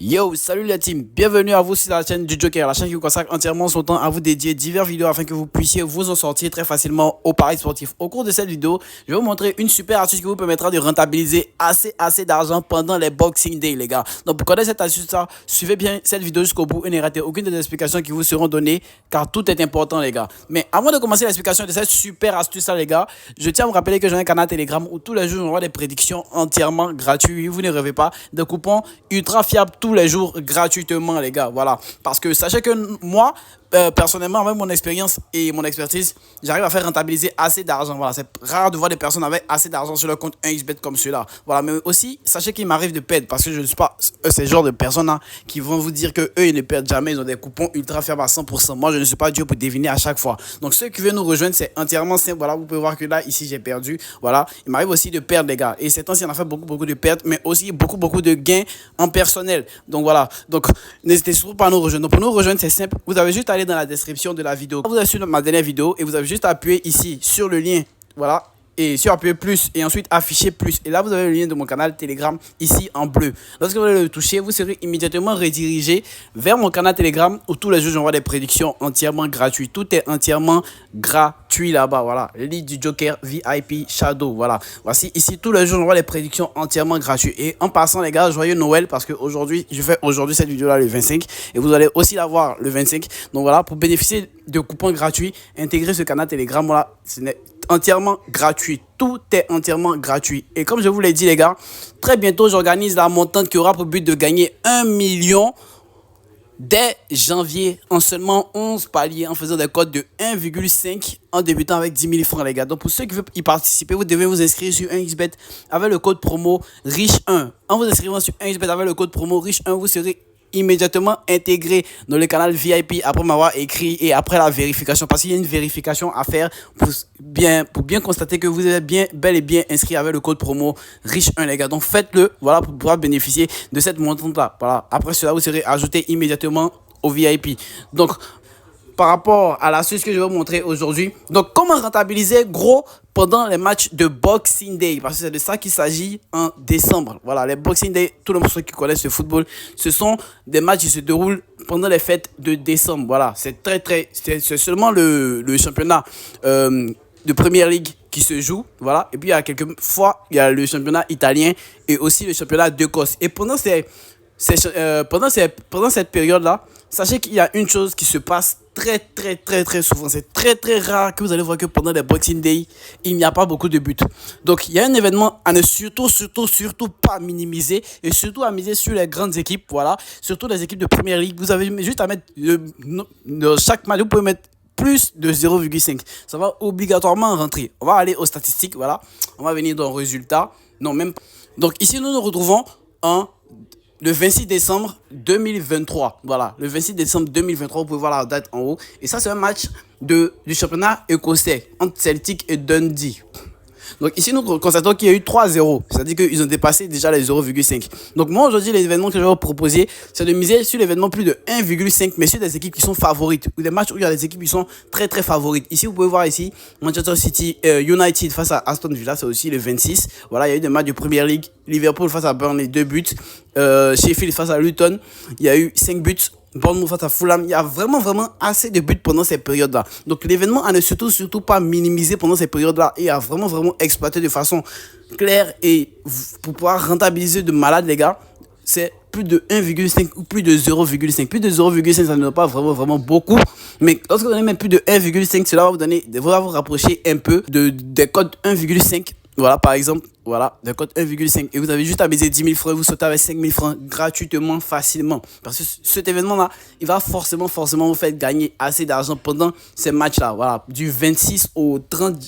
Yo, salut la team, bienvenue à vous sur la chaîne du Joker, la chaîne qui vous consacre entièrement son temps à vous dédier divers vidéos afin que vous puissiez vous en sortir très facilement au paris sportif. Au cours de cette vidéo, je vais vous montrer une super astuce qui vous permettra de rentabiliser assez d'argent pendant les Boxing Day, les gars. Donc pour connaître cette astuce, suivez bien cette vidéo jusqu'au bout et ne ratez aucune des explications qui vous seront données car tout est important, les gars. Mais avant de commencer l'explication de cette super astuce là, les gars, je tiens à vous rappeler que j'ai un canal Telegram où tous les jours, on voit des prédictions entièrement gratuites. Vous ne rêvez pas, des coupons ultra fiables tous les jours gratuitement, les gars. Voilà, parce que sachez que moi personnellement, avec mon expérience et mon expertise, j'arrive à faire rentabiliser assez d'argent. Voilà, c'est rare de voir des personnes avec assez d'argent sur leur compte 1xBet comme ceux-là. Voilà, mais aussi, sachez qu'il m'arrive de perdre parce que je ne suis pas ces genres de personnes là qui vont vous dire que eux ils ne perdent jamais, ils ont des coupons ultra fiables à 100%. Moi, je ne suis pas Dieu pour deviner à chaque fois. Donc, ceux qui veulent nous rejoindre, c'est entièrement simple. Voilà, vous pouvez voir que là, ici, j'ai perdu. Voilà, il m'arrive aussi de perdre, les gars. Et ces temps-ci, on a fait beaucoup de pertes, mais aussi beaucoup de gains en personnel. Donc, voilà. Donc, n'hésitez surtout pas à nous rejoindre. Donc, pour nous rejoindre, c'est simple. Vous avez juste à aller dans la description de la vidéo. Vous avez suivi ma dernière vidéo et vous avez juste à appuyer ici sur le lien. Voilà. Et sur appuyer plus et ensuite afficher plus. Et là, vous avez le lien de mon canal Telegram ici en bleu. Lorsque vous allez le toucher, vous serez immédiatement redirigé vers mon canal Telegram où tous les jours, j'envoie des prédictions entièrement gratuites. Tout est entièrement gratuit là-bas. Voilà. Le lit du Joker VIP Shadow. Voilà. Voici ici tous les jours, j'envoie des prédictions entièrement gratuites. Et en passant, les gars, joyeux Noël parce que aujourd'hui, je fais aujourd'hui cette vidéo-là le 25. Et vous allez aussi la voir le 25. Donc voilà, pour bénéficier de coupons gratuits, intégrez ce canal Telegram. Voilà, ce n'est entièrement gratuit. Tout est entièrement gratuit. Et comme je vous l'ai dit, les gars, très bientôt, j'organise la montante qui aura pour but de gagner 1 million dès janvier en seulement 11 paliers en faisant des codes de 1,5 en débutant avec 10 000 francs, les gars. Donc, pour ceux qui veulent y participer, vous devez vous inscrire sur 1xBet avec le code promo RICHE1. En vous inscrivant sur 1xBet avec le code promo RICHE1, vous serez immédiatement intégré dans le canal VIP après m'avoir écrit et après la vérification, parce qu'il y a une vérification à faire pour bien constater que vous êtes bel et bien inscrit avec le code promo RICHE1, les gars. Donc faites-le, voilà, pour pouvoir bénéficier de cette montante là. Voilà, après cela vous serez ajouté immédiatement au VIP. Donc par rapport à l'astuce que je vais vous montrer aujourd'hui, donc comment rentabiliser gros pendant les matchs de Boxing Day, parce que c'est de ça qu'il s'agit en décembre. Voilà, les Boxing Day, tout le monde qui connaissent le football, ce sont des matchs qui se déroulent pendant les fêtes de décembre. Voilà, c'est c'est seulement le championnat de Première Ligue qui se joue, voilà, et puis il y a quelques fois il y a le championnat italien et aussi le championnat d'Écosse. Et pendant cette période-là, sachez qu'il y a une chose qui se passe très souvent. C'est très rare que vous allez voir que pendant les Boxing Day, il n'y a pas beaucoup de buts. Donc, il y a un événement à ne surtout pas minimiser et surtout à miser sur les grandes équipes, voilà, surtout les équipes de Première Ligue. Vous avez juste à mettre chaque match, vous pouvez mettre plus de 0,5. Ça va obligatoirement rentrer. On va aller aux statistiques, voilà. On va venir dans le résultat. Non, même pas. Donc, ici, nous nous retrouvons le 26 décembre 2023. Voilà, le 26 décembre 2023, vous pouvez voir la date en haut. Et ça, c'est un match du championnat écossais entre Celtic et Dundee. Donc ici, nous constatons qu'il y a eu 3-0. C'est-à-dire qu'ils ont dépassé déjà les 0,5. Donc moi, aujourd'hui, l'événement que je vais vous proposer, c'est de miser sur l'événement plus de 1,5, mais sur des équipes qui sont favorites. Ou des matchs où il y a des équipes qui sont très favorites. Ici, vous pouvez voir ici, Manchester City United face à Aston Villa, c'est aussi le 26. Voilà, il y a eu des matchs de Premier League. Liverpool face à Burnley, 2 buts. Sheffield face à Luton, il y a eu 5 buts. Bournemouth face à Fulham, il y a vraiment assez de buts pendant ces périodes-là. Donc l'événement à ne surtout pas minimiser pendant ces périodes-là et à vraiment exploiter de façon claire et pour pouvoir rentabiliser de malade, les gars, c'est plus de 1,5 ou plus de 0,5. Plus de 0,5, ça ne donne pas vraiment beaucoup. Mais lorsque vous donnez même plus de 1,5, cela va vous rapprocher un peu des codes 1,5. Voilà, par exemple, voilà, des codes 1,5. Et vous avez juste à miser 10 000 francs et vous sautez avec 5 000 francs gratuitement, facilement. Parce que cet événement-là, il va forcément vous faire gagner assez d'argent pendant ces matchs-là. Voilà, du 26 au 30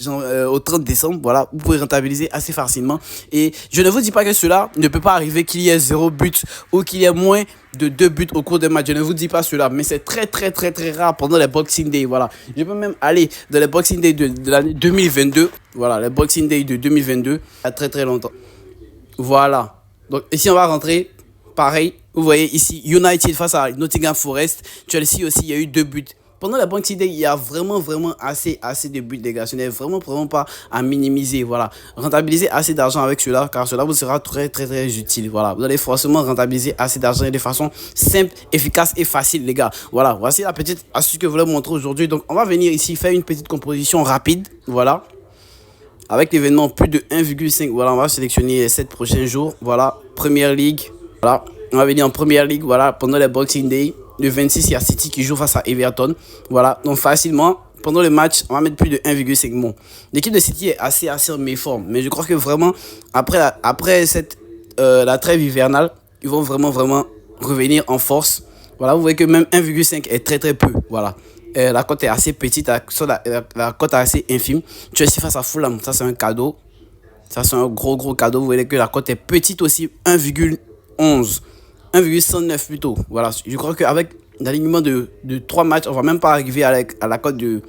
décembre, voilà, vous pouvez rentabiliser assez facilement. Et je ne vous dis pas que cela ne peut pas arriver qu'il y ait 0 but ou qu'il y ait moins de 2 buts au cours des matchs. Je ne vous dis pas cela, mais c'est très rare pendant les Boxing Day. Voilà, je peux même aller dans les Boxing Day de l'année 2022. Voilà, les Boxing Day de 2022 à très longtemps. Voilà. Donc ici on va rentrer. Pareil, vous voyez ici United face à Nottingham Forest. Chelsea aussi, il y a eu 2 buts. pendant la Boxing Day, il y a vraiment assez de buts, les gars. Ce n'est vraiment pas à minimiser. Voilà. Rentabiliser assez d'argent avec cela, car cela vous sera très utile. Voilà. Vous allez forcément rentabiliser assez d'argent de façon simple, efficace et facile, les gars. Voilà. Voici la petite astuce que je voulais vous montrer aujourd'hui. Donc, on va venir ici faire une petite composition rapide. Voilà. Avec l'événement plus de 1,5. Voilà. On va sélectionner les 7 prochains jours. Voilà. Première Ligue. Voilà. On va venir en Première Ligue. Voilà. Pendant les Boxing Day. Le 26, il y a City qui joue face à Everton. Voilà, donc facilement, pendant le match, on va mettre plus de 1,5. Bon, l'équipe de City est assez en méforme. Mais je crois que vraiment, après la trêve hivernale, ils vont vraiment revenir en force. Voilà, vous voyez que même 1,5 est très peu. Voilà. La cote est assez petite, la cote est assez infime. Chelsea face à Fulham, ça c'est un cadeau. Ça c'est un gros cadeau. Vous voyez que la cote est petite aussi, 1,11. 1,109 plutôt. Voilà, je crois qu'avec l'alignement de 3 matchs, on va même pas arriver à la cote de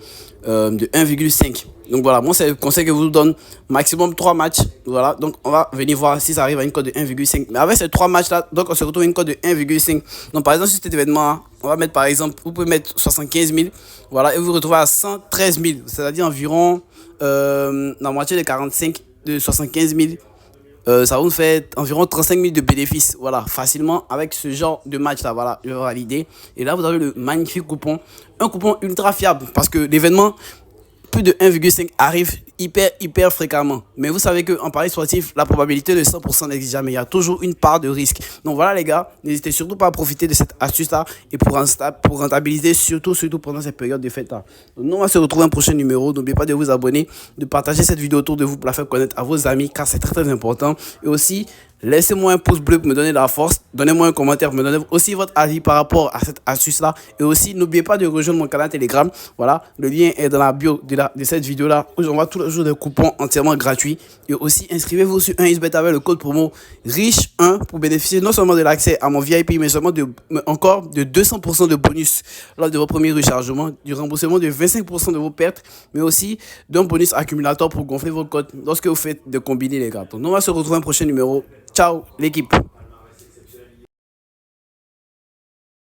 1,5. Donc voilà, moi c'est le conseil que je vous donne, maximum 3 matchs. Voilà, donc on va venir voir si ça arrive à une cote de 1,5. Mais avec ces 3 matchs là, donc on se retrouve à une cote de 1,5. Donc par exemple, sur cet événement, on va mettre par exemple, vous pouvez mettre 75 000. Voilà, et vous vous retrouvez à 113 000, c'est-à-dire environ la moitié de 45 de 75 000. Ça vous fait environ 35 000 de bénéfices, voilà, facilement avec ce genre de match là, voilà, je vais valider. Et là, vous avez le magnifique coupon, un coupon ultra fiable parce que l'événement plus de 1,5 arrive hyper fréquemment. Mais vous savez qu'en pari sportif, la probabilité de 100% n'existe jamais. Il y a toujours une part de risque. Donc voilà les gars, n'hésitez surtout pas à profiter de cette astuce-là et pour rentabiliser surtout pendant cette période de fête-là. Donc nous, on va se retrouver dans un prochain numéro. N'oubliez pas de vous abonner, de partager cette vidéo autour de vous pour la faire connaître à vos amis car c'est très important. Et aussi, laissez-moi un pouce bleu pour me donner de la force. Donnez-moi un commentaire pour me donner aussi votre avis par rapport à cette astuce-là. Et aussi, n'oubliez pas de rejoindre mon canal Telegram. Voilà, le lien est dans la bio de cette vidéo-là où j'envoie tous les jours des coupons entièrement gratuits. Et aussi, inscrivez-vous sur 1xBet avec le code promo RICHE1 pour bénéficier non seulement de l'accès à mon VIP, mais seulement encore de 200% de bonus lors de vos premiers rechargements, du remboursement de 25% de vos pertes, mais aussi d'un bonus accumulateur pour gonfler vos cotes lorsque vous faites de combiner les gars. Donc, on va se retrouver dans un prochain numéro. Ciao l'équipe.